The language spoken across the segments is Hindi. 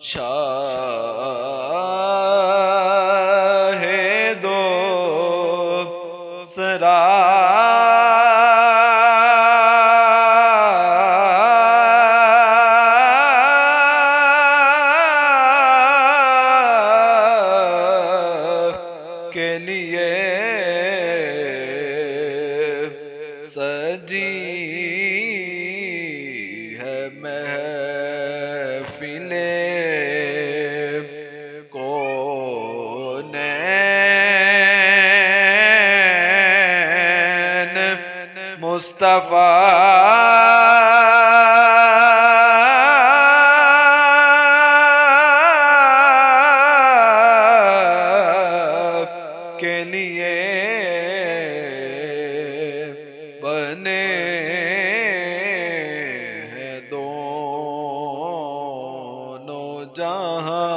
शाहे दो सरा के लिए सजी है महफिले कौनैन मुस्तफा के लिए बने हैं दोनों जहां।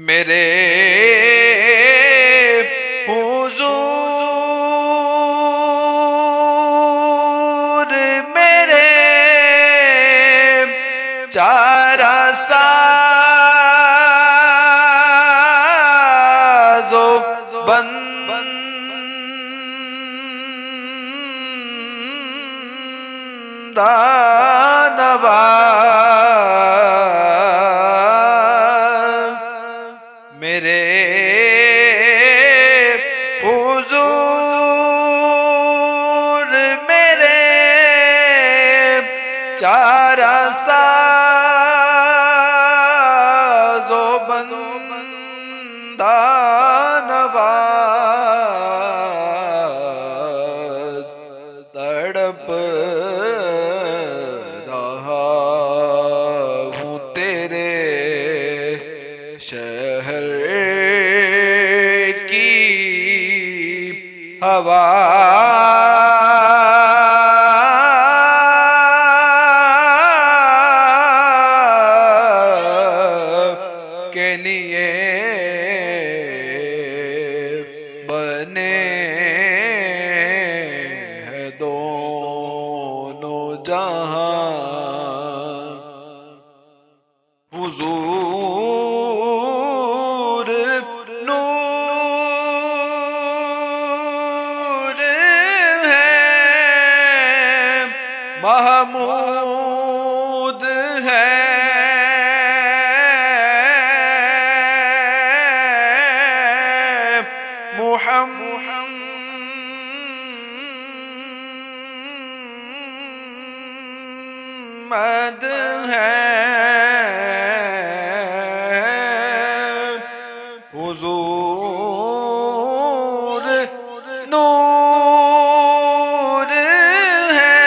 मेरे हुजूर मेरे चारा साजो बंदा नवाज। मेरे हुजूर मेरे चारा साजो बंदा नवाज। तड़प रहा हूँ तेरे शहर की हवा के लिए बने हैं दोनों जहां। हुजूर नूर है महमूद है मुहम्मद है। हुजूर नूर है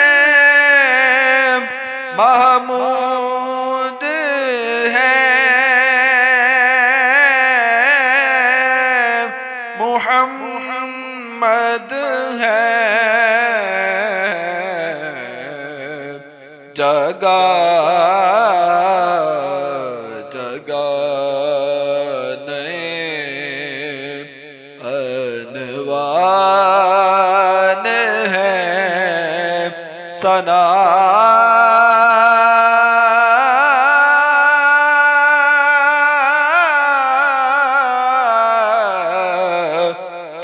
महमूद है मुहम्मद है। जगा जगा नए अनवान है सना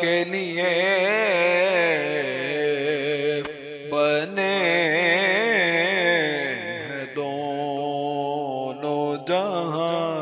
के लिए बने हैं दोनों जहां।